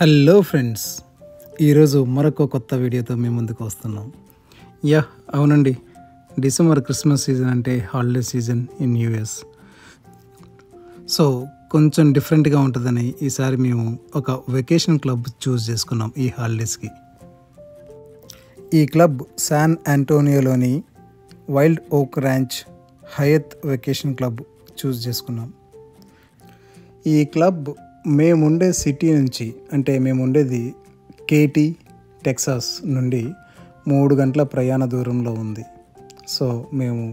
Hello friends, ఈరోజు మరొక కొత్త వీడియోతో మేము ముందుకు వస్తున్నాం. అవునండి, డిసెంబర్ క్రిస్మస్ సీజన్ అంటే holiday season in US. So కొంచెం డిఫరెంట్గా ఉంటుందని ఈసారి మేము ఒక వెకేషన్ క్లబ్ చూస్ చేసుకున్నాం ఈ హాలిడేస్కి. ఈ క్లబ్ శాన్ ఆంటోనియోలోని వైల్డ్ ఓక్ ర్యాంచ్ హయత్ వెకేషన్ క్లబ్ చూస్ చేసుకున్నాం. ఈ క్లబ్ మేముండే సిటీ నుంచి, అంటే మేము ఉండేది కేటీ టెక్సాస్ నుండి 3 గంటల ప్రయాణ దూరంలో ఉంది. సో మేము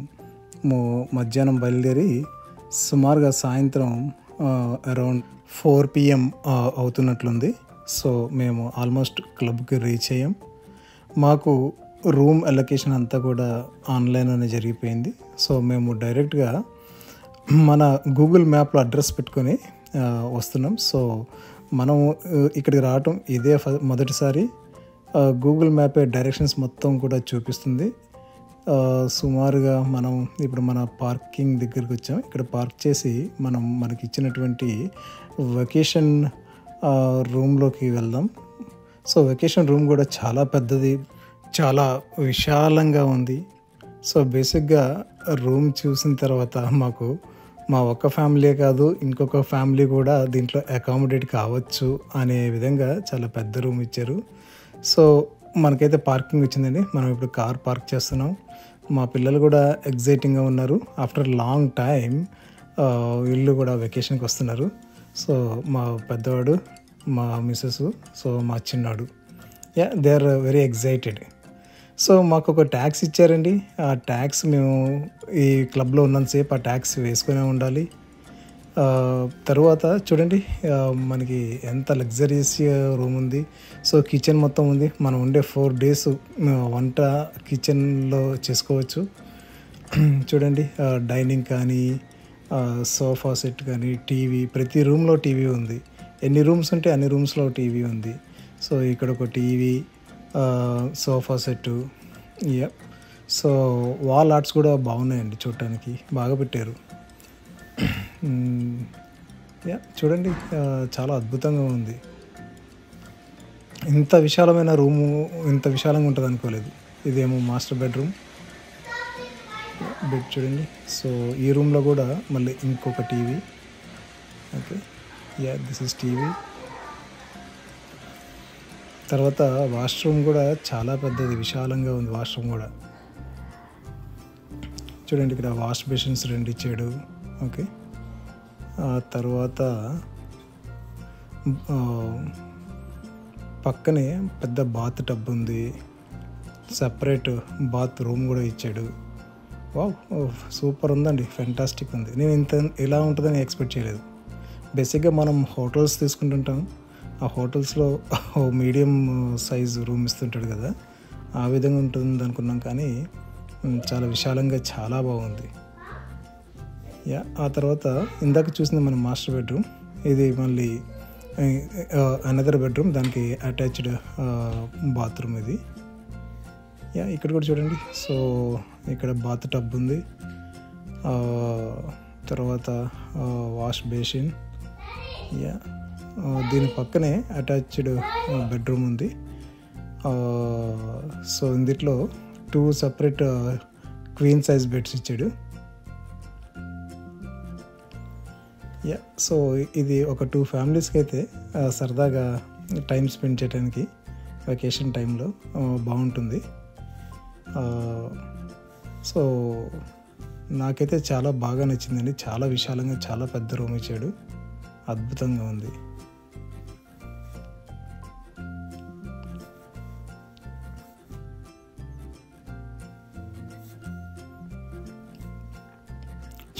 మధ్యాహ్నం బయలుదేరి సుమారుగా సాయంత్రం అరౌండ్ 4 PM అవుతున్నట్లుంది. సో మేము ఆల్మోస్ట్ క్లబ్కి రీచ్ అయ్యాం. మాకు రూమ్ అలొకేషన్ అంతా కూడా ఆన్లైన్లోనే జరిగిపోయింది. సో మేము డైరెక్ట్గా మన గూగుల్ మ్యాప్లో అడ్రస్ పెట్టుకొని వస్తున్నాం. సో మనం ఇక్కడికి రావటం ఇదే మొదటిసారి. గూగుల్ మ్యాపే డైరెక్షన్స్ మొత్తం కూడా చూపిస్తుంది. సుమారుగా మనం ఇప్పుడు మన పార్కింగ్ దగ్గరికి వచ్చాం. ఇక్కడ పార్క్ చేసి మనకి ఇచ్చినటువంటి వెకేషన్ రూమ్లోకి వెళ్దాం. సో వెకేషన్ రూమ్ కూడా చాలా పెద్దది, చాలా విశాలంగా ఉంది. సో బేసిక్గా రూమ్ చూసిన తర్వాత మా ఒక్క ఫ్యామిలీ కాదు, ఇంకొక ఫ్యామిలీ కూడా దీంట్లో అకామిడేట్ కావచ్చు అనే విధంగా చాలా పెద్ద రూమ్ ఇచ్చారు. సో మనకైతే పార్కింగ్ వచ్చిందండి. మనం ఇప్పుడు కార్ పార్క్ చేస్తున్నాం. మా పిల్లలు కూడా ఎగ్జైటింగ్గా ఉన్నారు. ఆఫ్టర్ లాంగ్ టైం వీళ్ళు కూడా వెకేషన్కి వస్తున్నారు. సో మా పెద్దవాడు, మా మిస్సెస్, సో మా చిన్నాడు, they are very excited. So మాకు ఒక ట్యాక్స్ ఇచ్చారండి. ఆ ట్యాక్స్ మేము ఈ క్లబ్లో ఉన్నంతసేపు ఆ ట్యాక్స్ వేసుకునే ఉండాలి. తర్వాత చూడండి మనకి ఎంత లగ్జరీస్ రూమ్ ఉంది. సో కిచెన్ మొత్తం ఉంది. మనం ఉండే 4 days వంట కిచెన్లో చేసుకోవచ్చు. చూడండి డైనింగ్ కానీ, సోఫా సెట్ కానీ, టీవీ, ప్రతి రూమ్లో టీవీ ఉంది. ఎన్ని రూమ్స్ ఉంటే అన్ని రూమ్స్లో టీవీ ఉంది. సో ఇక్కడ ఒక TV, sofa set, so wall arts కూడా బాగున్నాయండి, చూడటానికి బాగా పెట్టారు. చూడండి చాలా అద్భుతంగా ఉంది. ఇంత విశాలమైన రూము ఇంత విశాలంగా ఉంటుంది అనుకోలేదు. ఇదేమో మాస్టర్ బెడ్ చూడండి. సో ఈ రూమ్లో కూడా మళ్ళీ ఇంకొక TV. Okay, this is TV. తర్వాత వాష్రూమ్ కూడా చాలా పెద్దది, విశాలంగా ఉంది వాష్రూమ్ కూడా. చూడండి ఇక్కడ వాష్ బేసిన్స్ 2 ఇచ్చాడు. ఓకే, తర్వాత పక్కనే పెద్ద బాత్ టబ్ ఉంది. సపరేట్ బాత్ రూమ్ కూడా ఇచ్చాడు. వావ్, సూపర్ ఉందండి, ఫెంటాస్టిక్ ఉంది. నేను ఇలా ఉంటుందని ఎక్స్పెక్ట్ చేయలేదు. బేసిక్గా మనం హోటల్స్ తీసుకుంటుంటాం. ఆ హోటల్స్లో మీడియం సైజ్ రూమ్ ఇస్తుంటాడు కదా, ఆ విధంగా ఉంటుంది అనుకున్నాం. కానీ చాలా విశాలంగా చాలా బాగుంది. ఆ తర్వాత ఇందాక చూసింది మన మాస్టర్ బెడ్రూమ్. ఇది మళ్ళీ అనదర్ బెడ్రూమ్, దానికి అటాచ్డ్ బాత్రూమ్ ఇది. ఇక్కడ కూడా చూడండి. సో ఇక్కడ బాత్ టబ్ ఉంది. తర్వాత వాష్ బేసిన్. దీని పక్కనే అటాచ్డ్ బెడ్రూమ్ ఉంది. సో ఇందులో 2 separate క్వీన్ సైజ్ బెడ్స్ ఇచ్చాడు. సో ఇది ఒక 2 ఫ్యామిలీస్కి అయితే సరదాగా టైం స్పెండ్ చేయడానికి వెకేషన్ టైంలో బాగుంటుంది. సో నాకైతే చాలా బాగా నచ్చిందండి. చాలా విశాలంగా చాలా పెద్ద రూమ్ ఇచ్చాడు, అద్భుతంగా ఉంది.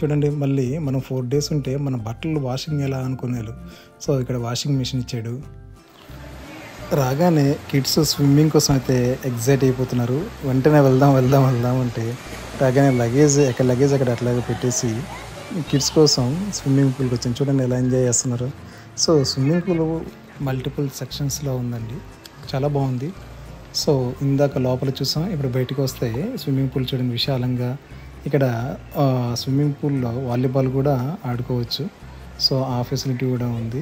చూడండి మళ్ళీ మనం 4 days ఉంటే మన బట్టలు వాషింగ్ ఎలా అనుకునేలు. సో ఇక్కడ వాషింగ్ మిషన్ ఇచ్చాడు. రాగానే కిడ్స్ స్విమ్మింగ్ కోసం అయితే ఎగ్జైట్ అయిపోతున్నారు. వెంటనే వెళ్దాం అంటే రాగానే లగేజ్ అక్కడ అట్లాగే పెట్టేసి కిడ్స్ కోసం స్విమ్మింగ్ పూల్కి వచ్చాను. చూడండి ఎలా ఎంజాయ్ చేస్తున్నారు. సో స్విమ్మింగ్ పూల్ మల్టిపుల్ సెక్షన్స్లో ఉందండి, చాలా బాగుంది. సో ఇందాక లోపల చూసాం, ఇప్పుడు బయటకు వస్తే స్విమ్మింగ్ పూల్ చూడండి విశాలంగా. ఇక్కడ స్విమ్మింగ్ పూల్లో వాలీబాల్ కూడా ఆడుకోవచ్చు. సో ఆ ఫెసిలిటీ కూడా ఉంది.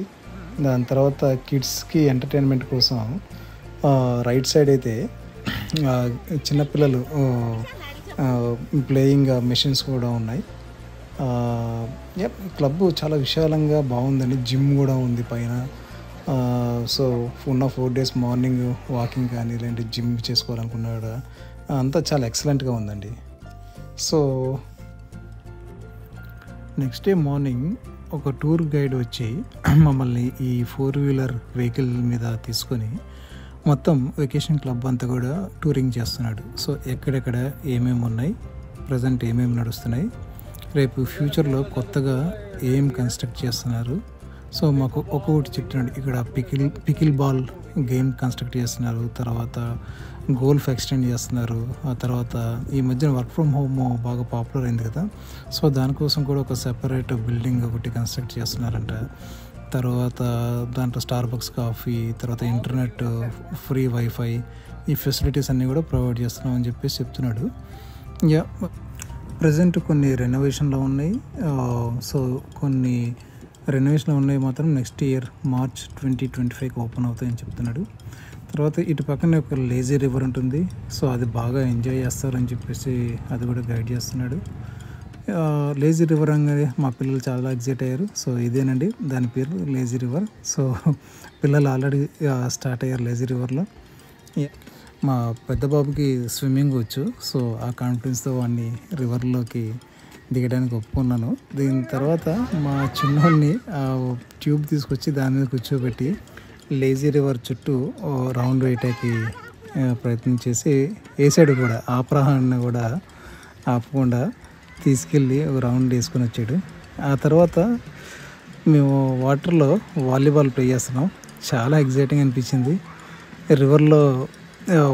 దాని తర్వాత కిడ్స్కి ఎంటర్టైన్మెంట్ కోసం రైట్ సైడ్ అయితే చిన్నపిల్లలు ప్లేయింగ్ మెషిన్స్ కూడా ఉన్నాయి. క్లబ్ చాలా విశాలంగా బాగుందండి. జిమ్ కూడా ఉంది పైన. సో ఉన్న 4 days మార్నింగ్ వాకింగ్ కానీ లేదంటే జిమ్ చేసుకోవాలనుకున్నా కూడా అంతా చాలా ఎక్సలెంట్గా ఉందండి. సో నెక్స్ట్ డే మార్నింగ్ ఒక టూర్ గైడ్ వచ్చి మమ్మల్ని ఈ 4-wheeler వెహికల్ మీద తీసుకొని మొత్తం వెకేషన్ క్లబ్ అంతా కూడా టూరింగ్ చేస్తున్నాడు. సో ఎక్కడెక్కడ ఏమేమి ఉన్నాయి, ప్రజెంట్ ఏమేమి నడుస్తున్నాయి, రేపు ఫ్యూచర్లో కొత్తగా ఏం కన్స్ట్రక్ట్ చేస్తున్నారు. సో మాకు ఒక్కొక్కటి చెప్తున్నాడు. ఇక్కడ పికిల్ బాల్ గేమ్ కన్స్ట్రక్ట్ చేస్తున్నారు, తర్వాత గోల్ఫ్ ఎక్స్టెండ్ చేస్తున్నారు, ఆ తర్వాత ఈ మధ్యన వర్క్ ఫ్రమ్ హోమ్ బాగా పాపులర్ అయింది కదా, సో దానికోసం కూడా ఒక సెపరేట్ బిల్డింగ్ ఒకటి కన్స్ట్రక్ట్ చేస్తున్నారంట. తర్వాత దాంట్లో స్టార్బక్స్ కాఫీ, తర్వాత ఇంటర్నెట్, ఫ్రీ వైఫై, ఈ ఫెసిలిటీస్ అన్నీ కూడా ప్రొవైడ్ చేస్తున్నాం అని చెప్పేసి చెప్తున్నాడు. ప్రజెంట్ కొన్ని రెనోవేషన్లో ఉన్నాయి. సో కొన్ని రెనోవేషన్లో ఉన్నాయి మాత్రం నెక్స్ట్ ఇయర్ మార్చ్ 2025 ఓపెన్ అవుతాయని చెప్తున్నాడు. తర్వాత ఇటు పక్కనే ఒక లేజీ రివర్ ఉంటుంది. సో అది బాగా ఎంజాయ్ చేస్తారని చెప్పేసి అది కూడా గైడ్ చేస్తున్నాడు. లేజీ రివర్ అనగానే మా పిల్లలు చాలా ఎగ్జైట్ అయ్యారు. సో ఇదేనండి దాని పేరు, లేజీ రివర్. సో పిల్లలు ఆల్రెడీ స్టార్ట్ అయ్యారు లేజీ రివర్లో. మా పెద్ద బాబుకి స్విమ్మింగ్ వచ్చు. సో ఆ కాన్ఫిడెన్స్తో వాడిని రివర్లోకి దిగడానికి ఒప్పుకున్నాను. దీని తర్వాత మా చిన్నోడిని ట్యూబ్ తీసుకొచ్చి దాని మీద కూర్చోబెట్టి లేజీ రివర్ చుట్టూ రౌండ్ వేయటానికి ప్రయత్నం చేసి వేసాడు కూడా. ఆపరాహాన్ని కూడా ఆపకుండా తీసుకెళ్ళి ఒక రౌండ్ వేసుకొని వచ్చాడు. ఆ తర్వాత మేము వాటర్లో వాలీబాల్ ప్లే చేస్తున్నాం. చాలా ఎగ్జైటింగ్ అనిపించింది. రివర్లో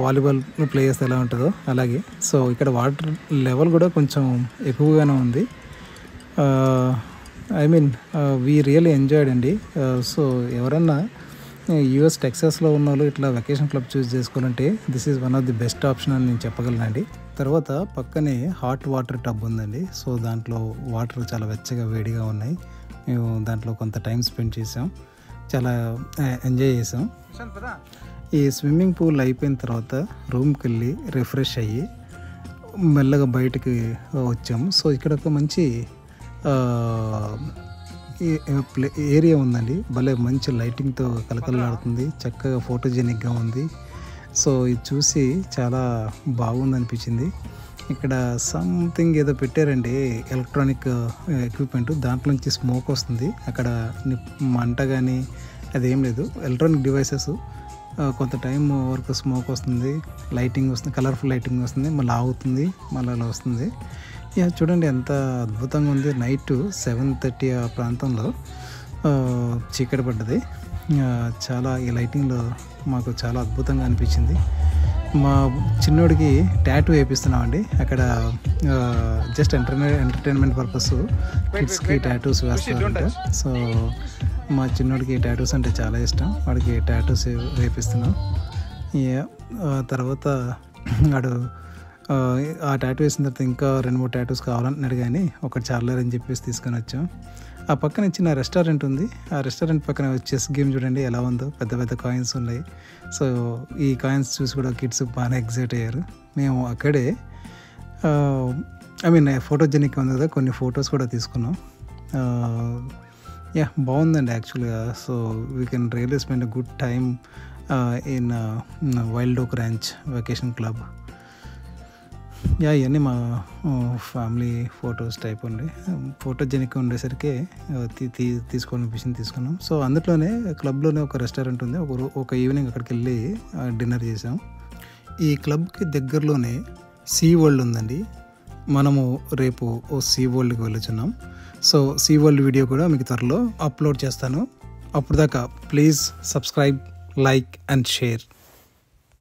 వాలీబాల్ ప్లే చేస్తే ఎలా ఉంటుందో అలాగే. సో ఇక్కడ వాటర్ లెవెల్ కూడా కొంచెం ఎక్కువగానే ఉంది. I mean we really enjoyed అండి. సో ఎవరన్నా యూఎస్ టెక్సాస్లో ఉన్న వాళ్ళు ఇట్లా వెకేషన్ క్లబ్ చూస్ చేసుకోవాలంటే this is one of the best option అని నేను చెప్పగలనండి. తర్వాత పక్కనే హాట్ వాటర్ టబ్ ఉందండి. సో దాంట్లో వాటర్ చాలా వెచ్చగా వేడిగా ఉన్నాయి. మేము దాంట్లో కొంత టైం స్పెండ్ చేసాం, చాలా ఎంజాయ్ చేసాం. ఈ స్విమ్మింగ్ పూల్ అయిపోయిన తర్వాత రూమ్కి వెళ్ళి రిఫ్రెష్ అయ్యి మెల్లగా బయటికి వచ్చాము. సో ఇక్కడ ఒక మంచి ఏరియా ఉందండి. భలే మంచి లైటింగ్తో కలకలలాడుతుంది, చక్కగా ఫోటోజెనిక్గా ఉంది. సో ఇది చూసి చాలా బాగుంది అనిపించింది. ఇక్కడ సంథింగ్ ఏదో పెట్టారండి, ఎలక్ట్రానిక్ ఎక్విప్మెంట్, దాంట్లో నుంచి స్మోక్ వస్తుంది. అక్కడ మంట కానీ అదేం లేదు, ఎలక్ట్రానిక్ డివైసెస్. కొంత టైం వరకు స్మోక్ వస్తుంది, లైటింగ్ వస్తుంది, కలర్ఫుల్ లైటింగ్ వస్తుంది, మళ్ళీ ఆగుతుంది, మళ్ళీ అలా వస్తుంది. చూడండి ఎంత అద్భుతంగా ఉంది. నైట్ 7:30 ఆ ప్రాంతంలో చీకటి పడ్డది. చాలా ఈ లైటింగ్లో మాకు చాలా అద్భుతంగా అనిపించింది. మా చిన్నోడికి టాటూ వేపిస్తున్నామండి. అక్కడ జస్ట్ ఎంటర్టైన్మెంట్ పర్పస్ కిడ్స్కి టాటూస్ వేస్తారంట. సో మా చిన్నోడికి టాటూస్ అంటే చాలా ఇష్టం, వాడికి టాటూస్ వేపిస్తున్నాం. తర్వాత వాడు ఆ టాటూ వేసిన తర్వాత ఇంకా 2-3 టాటూస్ కావాలంటున్నాడు, కానీ ఒకటి చార్లర్ చెప్పేసి తీసుకొని వచ్చాం. ఆ పక్కన చిన్న రెస్టారెంట్ ఉంది. ఆ రెస్టారెంట్ పక్కన చెస్ గేమ్ చూడండి ఎలా ఉందో, పెద్ద పెద్ద కాయిన్స్ ఉన్నాయి. సో ఈ కాయిన్స్ చూసి కూడా కిడ్స్ బాగా ఎగ్జైట్ అయ్యారు. మేము అక్కడే ఐ మీన్ ఫోటోజెనిక్ ఉంది కదా, కొన్ని ఫొటోస్ కూడా తీసుకున్నాం. బాగుందండి యాక్చువల్గా. So we can really spend a good time in wild ఓక్ ర్యాంచ్ వెకేషన్ క్లబ్. ఇవన్నీ మా ఫ్యామిలీ ఫొటోస్ టైప్ ఉండి ఫోటోజెనిక్ ఉండేసరికి తీసుకోవాలనిపించింది, తీసుకున్నాం. సో అందులోనే క్లబ్లోనే ఒక రెస్టారెంట్ ఉంది. ఒక ఈవినింగ్ అక్కడికి వెళ్ళి డిన్నర్ చేసాం. ఈ క్లబ్కి దగ్గరలోనే సీ వరల్డ్ ఉందండి. మనము రేపు సీ వరల్డ్కి వెళ్ళుచున్నాం. సో సీ వరల్డ్ వీడియో కూడా మీకు త్వరలో అప్లోడ్ చేస్తాను. అప్పుడు దాకా please subscribe, like and share.